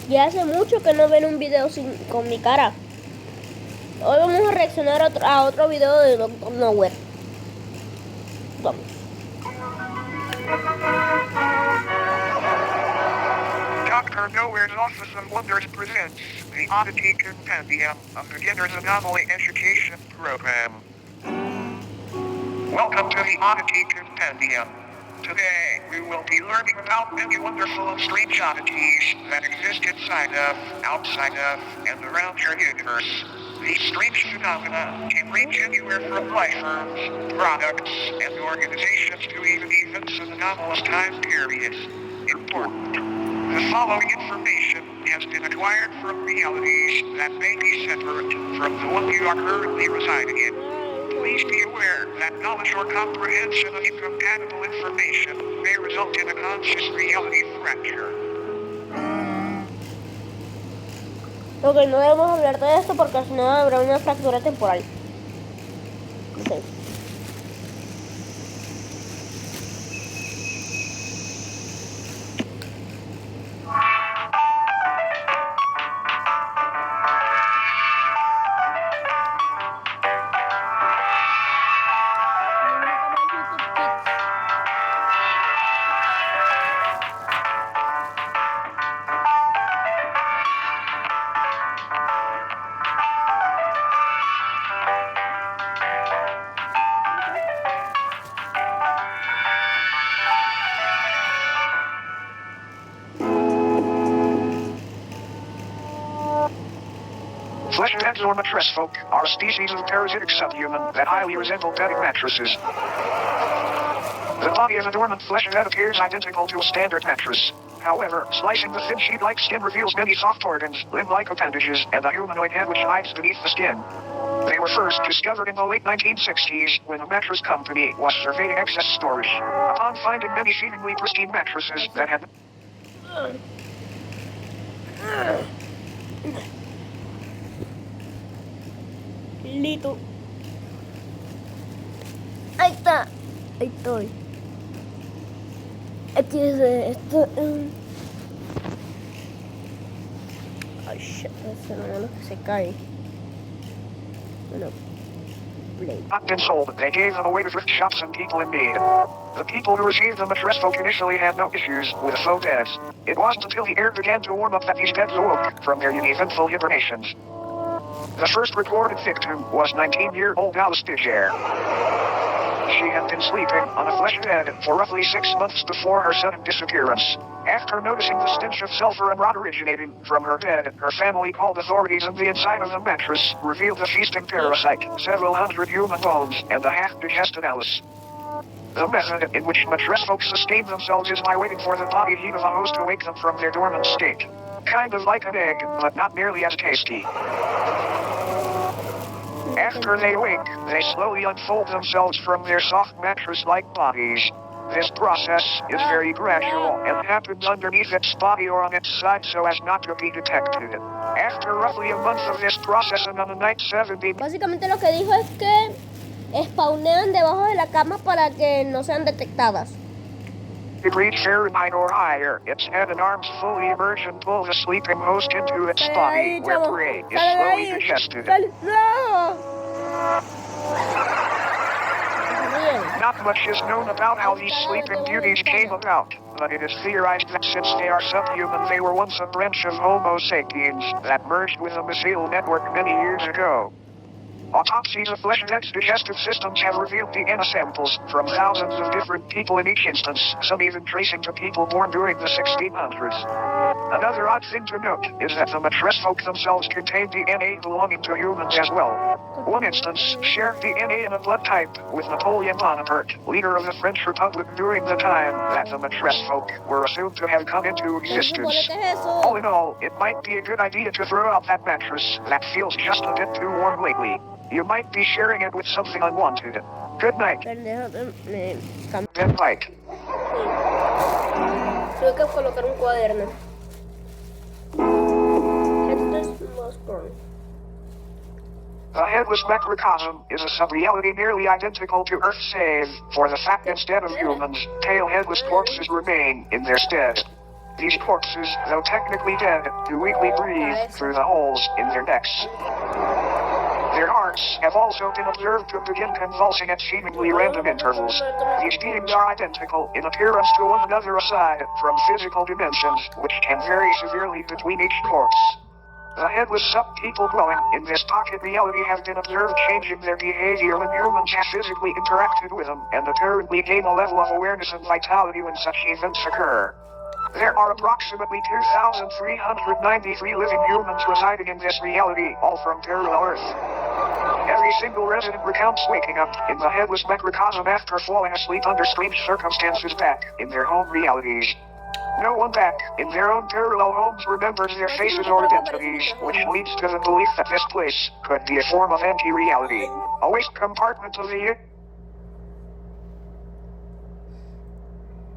Ya hace mucho que no ven un video con mi cara. Hoy vamos a reaccionar a otro video de Doctor Nowhere. Vamos. Dr. Nowhere's Office of Wonders presents the Oddity Conpendium, a beginner's anomaly education program. Welcome to the Oddity Conpendium. Today, we will be learning about many wonderful and strange oddities that exist inside of, outside of, and around your universe. These strange phenomena can range anywhere from life forms, products, and organizations to even events in anomalous time periods. Important. The following information has been acquired from realities that may be separate from the one you are currently residing in. Please be aware that knowledge or comprehension of incompatible information may result in a conscious reality fracture. Ok, no debemos hablar de esto porque si no habrá una fractura temporal. Okay. Flesh-beds or mattress folk are a species of parasitic subhuman that highly resemble bedding mattresses. The body of a dormant flesh bed appears identical to a standard mattress. However, slicing the thin sheet-like skin reveals many soft organs, limb-like appendages, and a humanoid head which hides beneath the skin. They were first discovered in the late 1960s when a mattress company was surveying excess storage. Upon finding many seemingly pristine mattresses that had... Listo. Ahí está. Ahí estoy. Aquí es esto. Ay, shit. Ese hermano que se cae. Bueno. Play. Not been sold, they gave them away to thrift shops and people in need. The people who received the mattress folk initially had no issues with faux beds. It wasn't until the air began to warm up that these beds awoke from their eventful hibernations. The first reported victim was 19-year-old Alice Digere. She had been sleeping on a flesh bed for roughly 6 months before her sudden disappearance. After noticing the stench of sulfur and rot originating from her bed, her family called authorities, and the inside of the mattress revealed a feasting parasite, several hundred human bones, and a half-digested Alice. The method in which mattress folks sustain themselves is by waiting for the body heat of a host to wake them from their dormant state. Kind of like an egg, but not nearly as tasty. After they wake, they slowly unfold themselves from their soft mattress-like bodies. This process is very gradual and happens underneath its body or on its side so as not to be detected. After roughly a month of this process and on the night 70... Básicamente lo que dijo es que spawnean debajo de la cama para que no sean detectadas. Degrees Fahrenheit or higher, its head and arms fully emerge and pull the sleeping host into its body, where prey is slowly digested. Not much is known about how these sleeping beauties came about, but it is theorized that since they are subhuman, they were once a branch of Homo sapiens that merged with the mycelial network many years ago. Autopsies of flesh-beds' digestive systems have revealed DNA samples from thousands of different people in each instance, some even tracing to people born during the 1600s. Another odd thing to note is that the mattress folk themselves contain DNA belonging to humans as well. One instance shared DNA in a blood type with Napoleon Bonaparte, leader of the French Republic during the time that the mattress folk were assumed to have come into existence. All in all, it might be a good idea to throw out that mattress that feels just a bit too warm lately. You might be sharing it with something unwanted. Good night. Good night. Tengo que colocar un cuaderno. The headless macrocosm is a sub-reality nearly identical to Earth, save for the fact instead of humans, tail headless corpses remain in their stead. These corpses, though technically dead, do weakly breathe through the holes in their necks. Their hearts have also been observed to begin convulsing at seemingly random intervals. These beings are identical in appearance to one another aside from physical dimensions, which can vary severely between each corpse. The headless sub-people dwelling in this pocket reality have been observed changing their behavior when humans have physically interacted with them, and apparently gain a level of awareness and vitality when such events occur. There are approximately 2,393 living humans residing in this reality, all from parallel Earth. Every single resident recounts waking up in the headless microcosm after falling asleep under strange circumstances back in their home realities. No one back in their own parallel homes remembers their faces or identities, which leads to the belief that this place could be a form of anti-reality, a waste compartment of the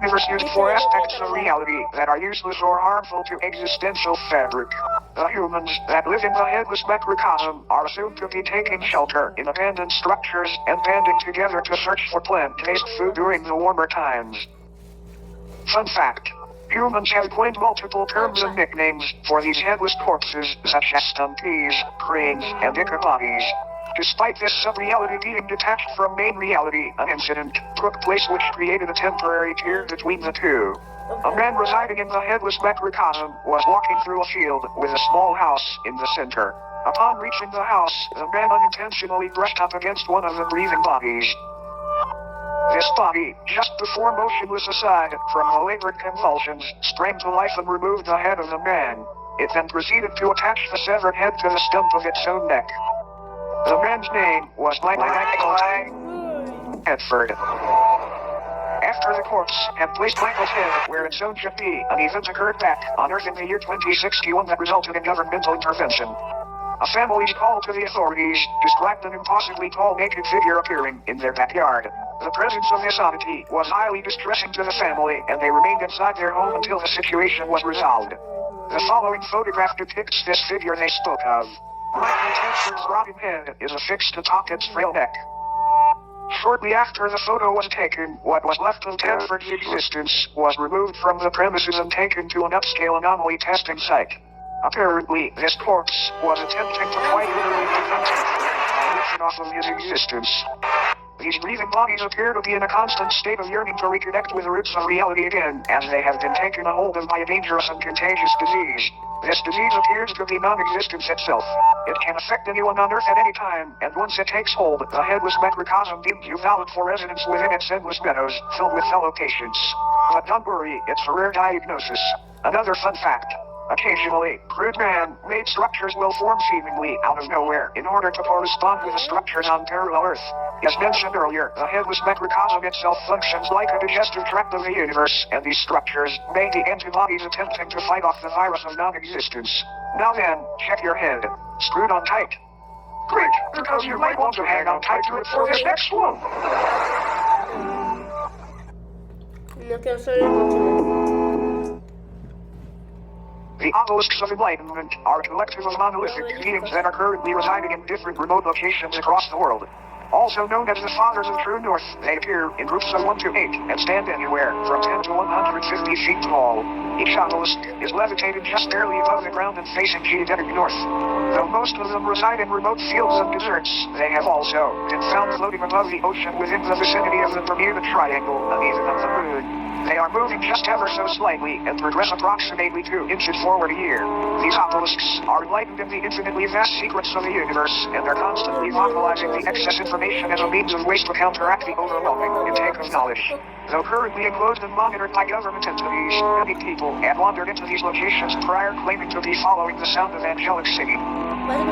universe used for aspects of reality that are useless or harmful to existential fabric. The humans that live in the headless macrocosm are assumed to be taking shelter in abandoned structures and banding together to search for plant-based food during the warmer times. Fun fact. Humans have coined multiple terms and nicknames for these headless corpses, such as stumpies, cranes, and ichabodies. Despite this sub-reality being detached from main reality, an incident took place which created a temporary tier between the two. A man residing in the headless macrocosm was walking through a field with a small house in the center. Upon reaching the house, the man unintentionally brushed up against one of the breathing bodies. This body, just before motionless aside from the labored convulsions, sprang to life and removed the head of the man. It then proceeded to attach the severed head to the stump of its own neck. The man's name was Michael Edford. After the corpse had placed Michael's head where its own should be, an event occurred back on Earth in the year 2061 that resulted in governmental intervention. A family's call to the authorities described an impossibly tall naked figure appearing in their backyard. The presence of this oddity was highly distressing to the family, and they remained inside their home until the situation was resolved. The following photograph depicts this figure they spoke of. Michael Tedford's rotting head is affixed atop its frail neck. Shortly after the photo was taken, what was left of Tedford's existence was removed from the premises and taken to an upscale anomaly testing site. Apparently, this corpse was attempting to quite literally prevent Tedford by ripping off of his existence. These breathing bodies appear to be in a constant state of yearning to reconnect with the roots of reality again, as they have been taken a hold of by a dangerous and contagious disease. This disease appears to be non-existence itself. It can affect anyone on Earth at any time, and once it takes hold, the headless macrocosm deems you valid for residence within its endless meadows, filled with fellow patients. But don't worry, it's a rare diagnosis. Another fun fact. Occasionally, crude man-made structures will form seemingly out of nowhere in order to correspond with the structures on parallel Earth. As mentioned earlier, the headless macrocosm itself functions like a digestive tract of the universe, and these structures may be antibodies attempting to fight off the virus of non-existence. Now then, check your head. Screwed on tight. Great, because you might want to hang on tight to it for this next one. No quiero ser el último. The obelisks of enlightenment are a collective of monolithic beings that are currently residing in different remote locations across the world. Also known as the Fathers of True North, they appear in groups of 1 to 8 and stand anywhere from 10 to 150 feet tall. Each obelisk is levitated just barely above the ground and facing geodetic north. Though most of them reside in remote fields and deserts, they have also been found floating above the ocean within the vicinity of the Bermuda Triangle and even of the Moon. They are moving just ever so slightly and progress approximately 2 inches forward a year. These obelisks are enlightened in the infinitely vast secrets of the universe and are constantly vocalizing the excess information as a means of ways to counteract the overwhelming intake of knowledge. Though currently enclosed and monitored by government entities, many people had wandered into these locations prior claiming to be following the sound of angelic singing.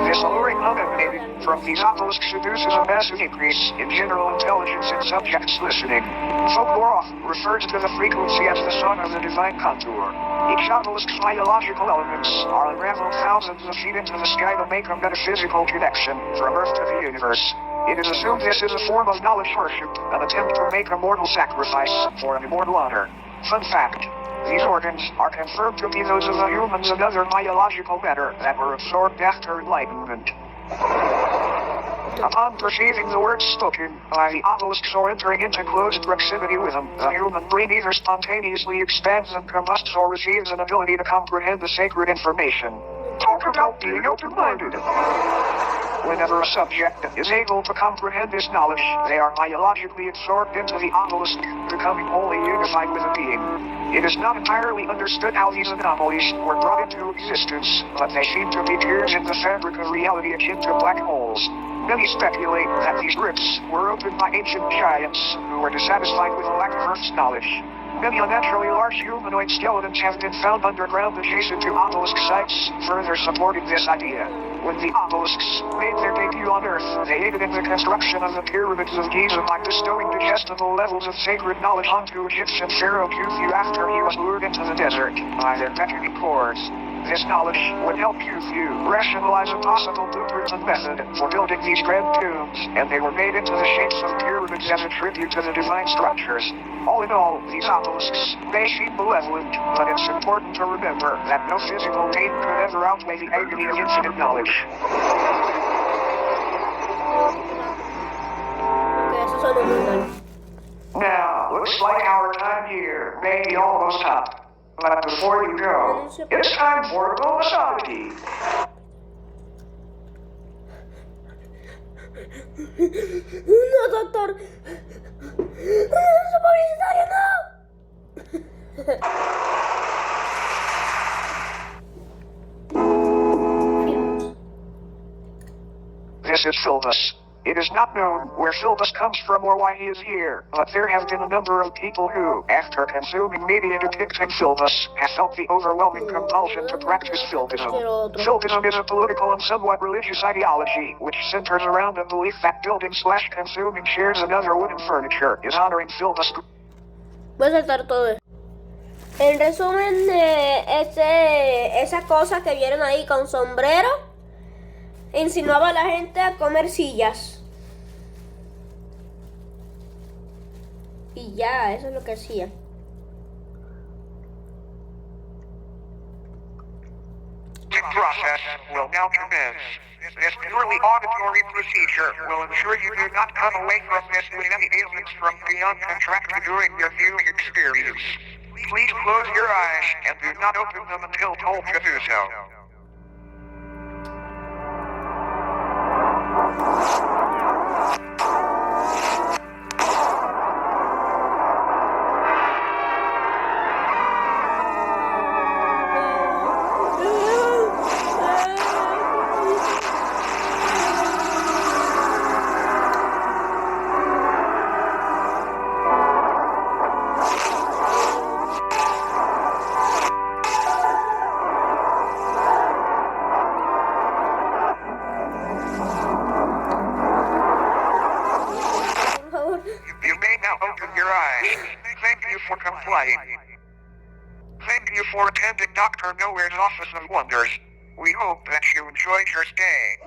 This alluring hum emanating from these obelisks seduces a massive increase in general intelligence in subjects listening. Folklore often refers to the frequency as the song of the divine contour. Each obelisk's biological elements are unraveled thousands of feet into the sky to make a metaphysical connection from Earth to the universe. It is assumed this is a form of knowledge worship, an attempt to make a mortal sacrifice for an immortal honor. Fun fact. These organs are confirmed to be those of the humans and other biological matter that were absorbed after enlightenment. Upon perceiving the words spoken by the obelisks or entering into close proximity with them, the human brain either spontaneously expands and combusts or receives an ability to comprehend the sacred information. Talk about being open-minded. Whenever a subject is able to comprehend this knowledge, they are biologically absorbed into the obelisk, becoming wholly unified with the being. It is not entirely understood how these anomalies were brought into existence, but they seem to be tears in the fabric of reality akin to black holes. Many speculate that these rifts were opened by ancient giants who were dissatisfied with the lack of Earth's knowledge. Many unnaturally large humanoid skeletons have been found underground adjacent to obelisk sites, further supporting this idea. When the obelisks made their debut on Earth, they aided in the construction of the pyramids of Giza by bestowing digestible levels of sacred knowledge onto Egyptian pharaoh Khufu after he was lured into the desert by their beckoning chords. This knowledge would help Khufu rationalize a possible blueprint and method for building these grand tombs, and they were made into the shapes of pyramids as a tribute to the divine structures. All in all, these obelisks may seem malevolent, but it's important to remember that no physical pain could ever outweigh the agony of infinite knowledge. Okay, eso sonó muy mal. Now, looks like our time here may be almost up. But before you go, it's time for a bonus oddity. No, doctor. No, publicitario, no. This is Philbus. It is not known where Philbus comes from or why he is here, but there have been a number of people who, after consuming media depicting Philbus, have felt the overwhelming compulsion to practice Philbism. Philbism is a political and somewhat religious ideology, which centers around the belief that building/consuming chairs and other wooden furniture is honoring Philbus. Voy a saltar todo eso. En resumen, esa cosa que vieron ahí con sombrero insinuaba a la gente a comer sillas. Y ya, eso es lo que hacía. The process will now commence. This purely auditory procedure will ensure you do not come away from this with any ailments from beyond contract during your viewing experience. Please close your eyes and do not open them until told to do so. You may now open your eyes. Thank you for complying. Thank you for attending Dr. Nowhere's Office of Wonders. We hope that you enjoyed your stay.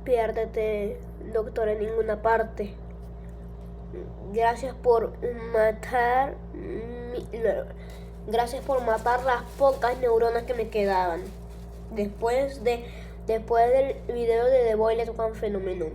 Piérdete, doctor, en ninguna parte. Gracias por matar las pocas neuronas que me quedaban. Después del video de The Boy Let's One Phenomenon.